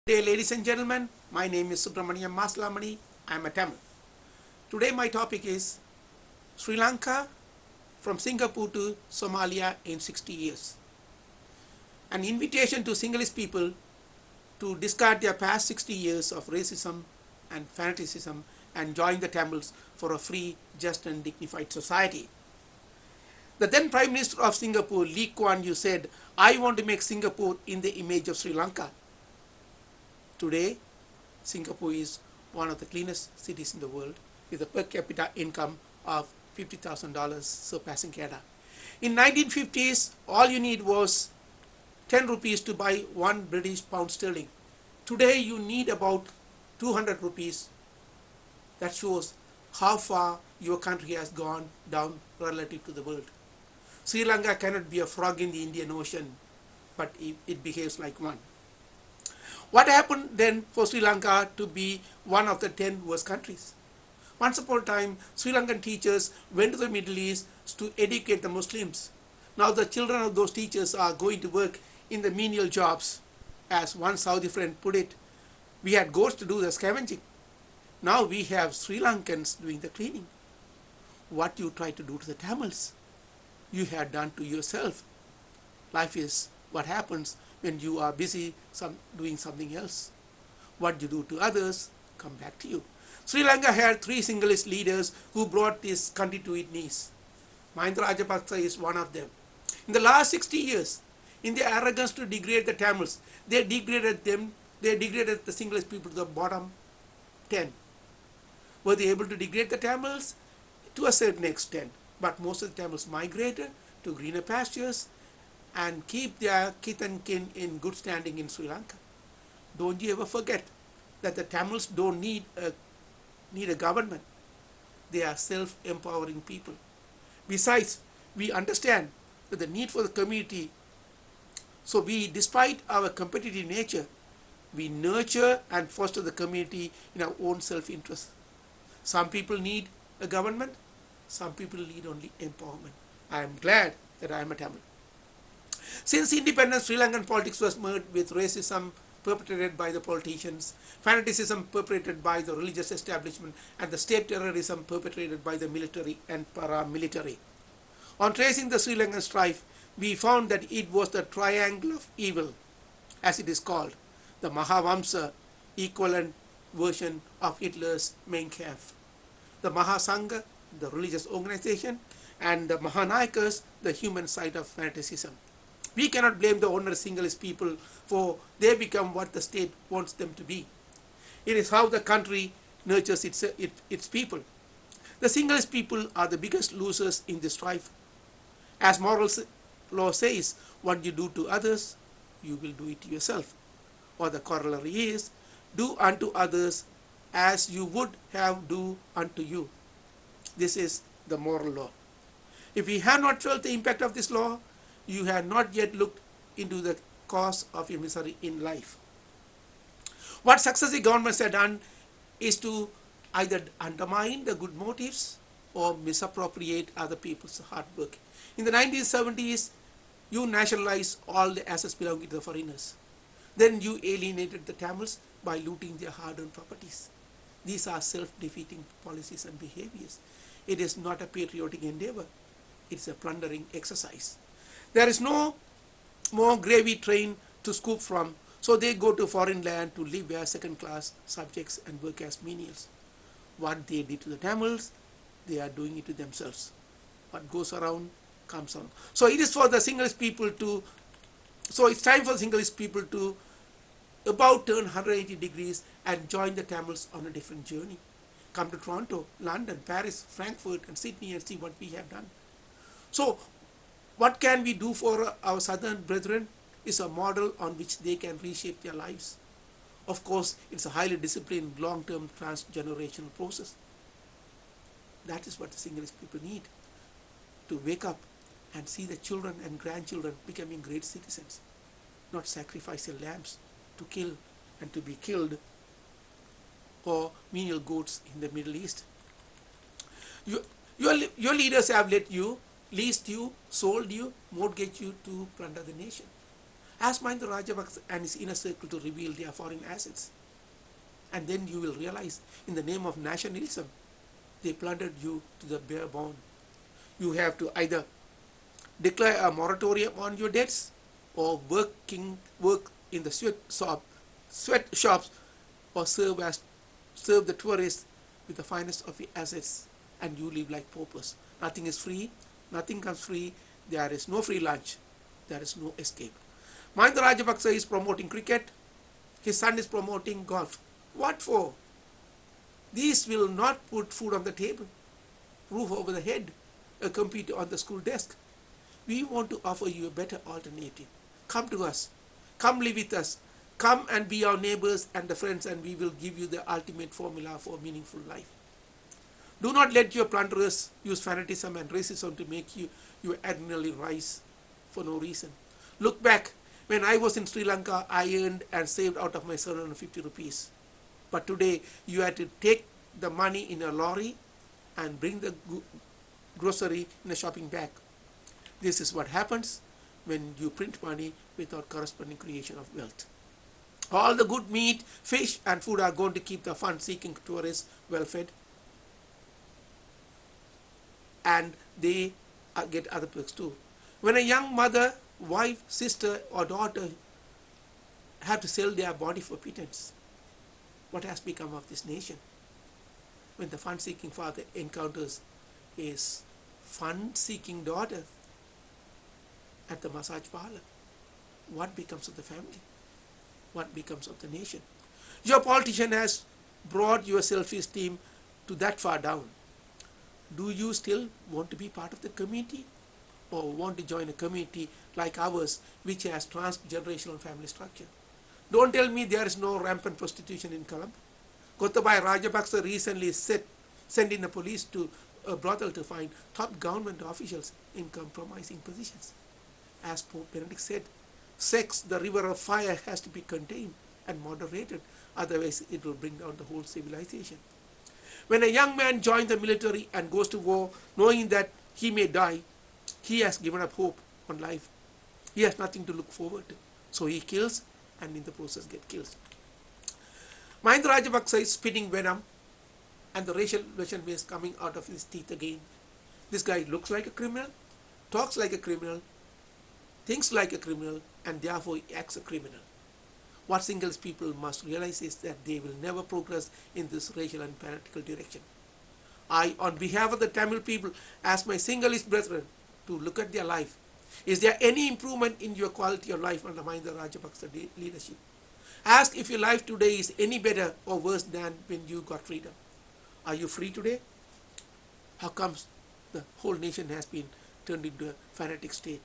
Good day, ladies and gentlemen. My name is Subramaniam Maslamani. I am a Tamil. Today my topic is Sri Lanka from Singapore to Somalia in 60 years. An invitation to Sinhalese people to discard their past 60 years of racism and fanaticism and join the Tamils for a free, just and dignified society. The then Prime Minister of Singapore, Lee Kuan Yew, said, "I want to make Singapore in the image of Sri Lanka." Today, Singapore is one of the cleanest cities in the world with a per capita income of $50,000, surpassing Canada. In 1950s, all you need was 10 rupees to buy 1 British pound sterling. Today, you need about 200 rupees. That shows how far your country has gone down relative to the world. Sri Lanka cannot be a frog in the Indian Ocean, but it behaves like one. What happened then for Sri Lanka to be one of the 10 worst countries? Once upon a time, Sri Lankan teachers went to the Middle East to educate the Muslims. Now the children of those teachers are going to work in the menial jobs. As one Saudi friend put it, we had ghosts to do the scavenging. Now we have Sri Lankans doing the cleaning. What you try to do to the Tamils, you had done to yourself. Life is what happens when you are busy doing something else. What you do to others come back to you. Sri Lanka had 3 Sinhalese leaders who brought this country to its knees. Mahinda Rajapaksa is one of them. In the last 60 years, in their arrogance to degrade the Tamils, they degraded the Sinhalese people to the bottom 10. Were they able to degrade the Tamils? To a certain extent. But most of the Tamils migrated to greener pastures and keep their kith and kin in good standing in Sri Lanka. Don't you ever forget that the Tamils don't need a government. They are self-empowering people. Besides, we understand that the need for the community, so despite our competitive nature, we nurture and foster the community in our own self-interest. Some people need a government, some people need only empowerment. I am glad that I am a Tamil. Since independence, Sri Lankan politics was merged with racism perpetrated by the politicians, fanaticism perpetrated by the religious establishment, and the state terrorism perpetrated by the military and paramilitary. On tracing the Sri Lankan strife, we found that it was the triangle of evil, as it is called, the Mahavamsa, equivalent version of Hitler's Mein Kampf. The Mahasangha, the religious organization, and the Mahanayakas, the human side of fanaticism. We cannot blame the ordinary Sinhalese people, for they become what the state wants them to be. It is how the country nurtures its people. The Sinhalese people are the biggest losers in this strife. As moral law says, what you do to others, you will do it to yourself. Or the corollary is, do unto others as you would have do unto you. This is the moral law. If we have not felt the impact of this law, you have not yet looked into the cause of your misery in life. What successive governments have done is to either undermine the good motives or misappropriate other people's hard work. In the 1970s, you nationalized all the assets belonging to the foreigners. Then you alienated the Tamils by looting their hard-earned properties. These are self-defeating policies and behaviors. It is not a patriotic endeavor. It's a plundering exercise. There is no more gravy train to scoop from, so they go to foreign land to live as second-class subjects and work as menials. What they did to the Tamils, they are doing it to themselves. What goes around comes around. So it is for the Sinhalese people it's time for the Sinhalese people to about turn 180 degrees and join the Tamils on a different journey. Come to Toronto, London, Paris, Frankfurt, and Sydney and see what we have done. So what can we do for our southern brethren is a model on which they can reshape their lives. Of course, it's a highly disciplined, long-term, transgenerational process. That is what the Sinhalese people need, to wake up and see the children and grandchildren becoming great citizens, not sacrifice their lambs to kill and to be killed, or menial goats in the Middle East. Your leaders have let you, leased you, sold you, mortgaged you to plunder the nation. Ask Mahinda Rajapaksa and his inner circle to reveal their foreign assets. And then you will realize, in the name of nationalism, they plundered you to the bare bone. You have to either declare a moratorium on your debts or work in the sweatshops or serve the tourists with the finest of your assets, and you live like paupers. Nothing is free, nothing comes free, there is no free lunch, there is no escape. Mahinda Rajapaksa is promoting cricket, his son is promoting golf. What for? These will not put food on the table, roof over the head, a computer on the school desk. We want to offer you a better alternative. Come to us. Come live with us. Come and be our neighbors and the friends, and we will give you the ultimate formula for a meaningful life. Do not let your plunderers use fanaticism and racism to make your adrenaline rise for no reason. Look back. When I was in Sri Lanka, I earned and saved out of my 750 rupees. But today, you had to take the money in a lorry and bring the grocery in a shopping bag. This is what happens when you print money without corresponding creation of wealth. All the good meat, fish, and food are going to keep the fun-seeking tourists well fed, and they get other perks too. When a young mother, wife, sister, or daughter have to sell their body for pittance, what has become of this nation? When the fun-seeking father encounters his fun-seeking daughter at the massage parlor, what becomes of the family? What becomes of the nation? Your politician has brought your self-esteem to that far down. Do you still want to be part of the community, or want to join a community like ours which has trans-generational family structure? Don't tell me there is no rampant prostitution in Colombo. Gotabaya Rajapaksa recently sent in the police to a brothel to find top government officials in compromising positions. As Pope Benedict said, sex, the river of fire, has to be contained and moderated, otherwise it will bring down the whole civilization. When a young man joins the military and goes to war knowing that he may die, he has given up hope on life. He has nothing to look forward to. So he kills, and in the process gets killed. Mahinda Rajapaksa is spitting venom, and the racial version is coming out of his teeth again. This guy looks like a criminal, talks like a criminal, thinks like a criminal, and therefore acts a criminal. What Sinhalese people must realize is that they will never progress in this racial and fanatical direction. I, on behalf of the Tamil people, ask my Sinhalese brethren to look at their life. Is there any improvement in your quality of life under Mahinda Rajapaksa leadership? Ask if your life today is any better or worse than when you got freedom. Are you free today? How comes the whole nation has been turned into a fanatic state?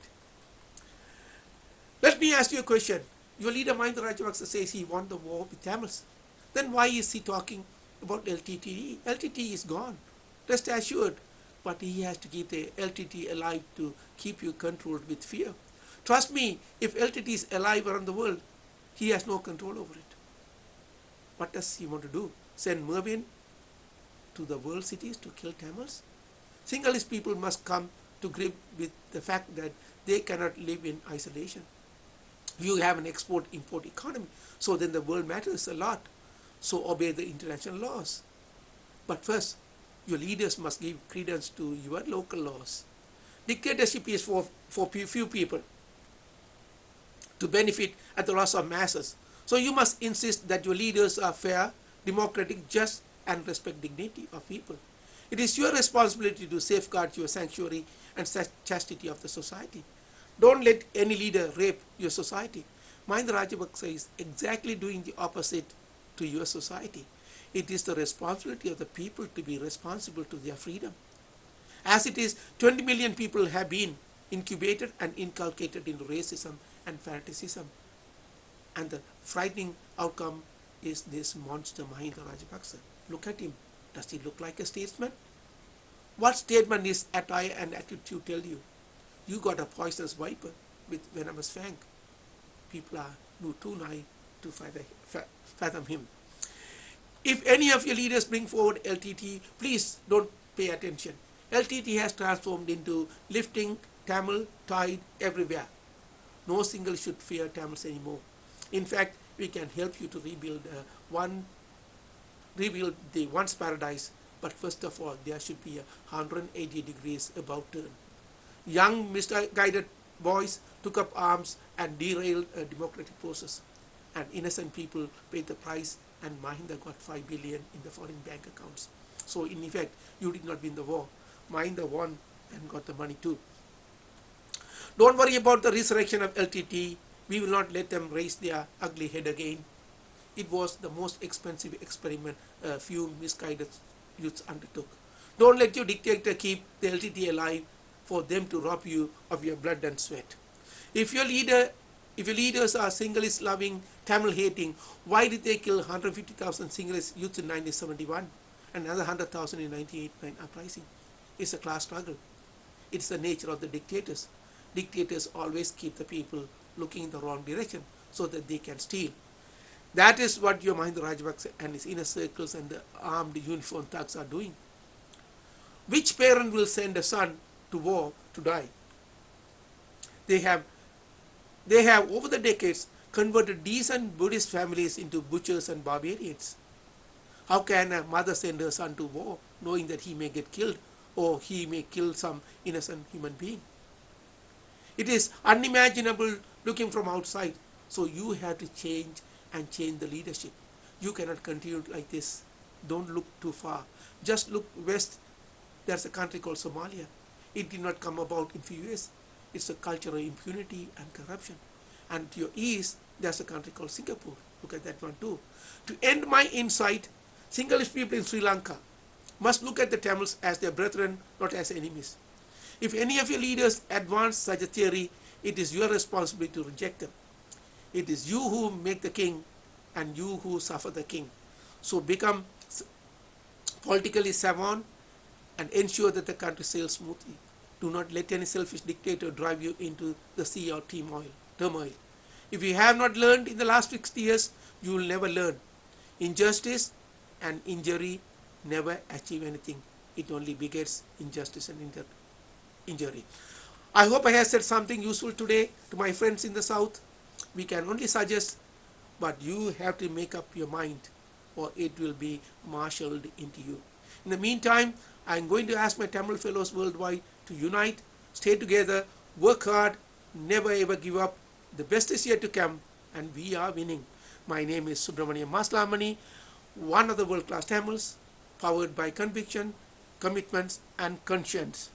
Let me ask you a question. Your leader Mahinda Rajapaksa says he won the war with Tamils. Then why is he talking about LTTE? LTTE is gone. Rest assured. But he has to keep the LTTE alive to keep you controlled with fear. Trust me, if LTTE is alive around the world, he has no control over it. What does he want to do? Send Mervyn to the world cities to kill Tamils? Sinhalese people must come to grip with the fact that they cannot live in isolation. You have an export-import economy, so then the world matters a lot. So obey the international laws. But first, your leaders must give credence to your local laws. Dictatorship is for few people to benefit at the loss of masses. So you must insist that your leaders are fair, democratic, just, and respect dignity of people. It is your responsibility to safeguard your sanctuary and chastity of the society. Don't let any leader rape your society. Mahinda Rajapaksa is exactly doing the opposite to your society. It is the responsibility of the people to be responsible to their freedom. As it is, 20 million people have been incubated and inculcated into racism and fanaticism. And the frightening outcome is this monster Mahinda Rajapaksa. Look at him. Does he look like a statesman? What statement is attire and attitude tell you? You got a poisonous viper with venomous fang. People are too naive to fathom him. If any of your leaders bring forward LTT, please don't pay attention. LTT has transformed into lifting Tamil tide everywhere. No single should fear Tamils anymore. In fact, we can help you to rebuild the once paradise, but first of all, there should be a 180 degrees about turn. Young misguided boys took up arms and derailed a democratic process, and innocent people paid the price, and Mahinda got 5 billion in the foreign bank accounts. So in effect, you did not win the war. Mahinda won and got the money too. Don't worry about the resurrection of LTT. We will not let them raise their ugly head again. It was the most expensive experiment a few misguided youths undertook. Don't let your dictator keep the LTT alive for them to rob you of your blood and sweat. If your leaders are Sinhalese loving, Tamil hating, why did they kill 150,000 Sinhalese youths in 1971 and another 100,000 in 1989 uprising? It's a class struggle. It's the nature of the dictators. Dictators always keep the people looking in the wrong direction so that they can steal. That is what your Mahinda Rajapaksa and his inner circles and the armed uniformed thugs are doing. Which parent will send a son to war to die? They have over the decades converted decent Buddhist families into butchers and barbarians. How can a mother send her son to war knowing that he may get killed or he may kill some innocent human being? It is unimaginable looking from outside. So you have to change the leadership. You cannot continue like this. Don't look too far. Just look west. There's a country called Somalia. It did not come about in few years. It's a culture of impunity and corruption. And to your east, there's a country called Singapore. Look at that one too. To end my insight, Sinhalese people in Sri Lanka must look at the Tamils as their brethren, not as enemies. If any of your leaders advance such a theory, it is your responsibility to reject them. It is you who make the king and you who suffer the king. So become politically savant and ensure that the country sails smoothly. Do not let any selfish dictator drive you into the sea of turmoil. If you have not learned in the last 60 years, you will never learn. Injustice and injury never achieve anything. It only begets injustice and injury. I hope I have said something useful today to my friends in the South. We can only suggest, but you have to make up your mind or it will be marshaled into you. In the meantime, I am going to ask my Tamil fellows worldwide to unite, stay together, work hard, never ever give up. The best is yet to come and we are winning. My name is Subramaniam Maslamani, one of the world-class Tamils, powered by conviction, commitments and conscience.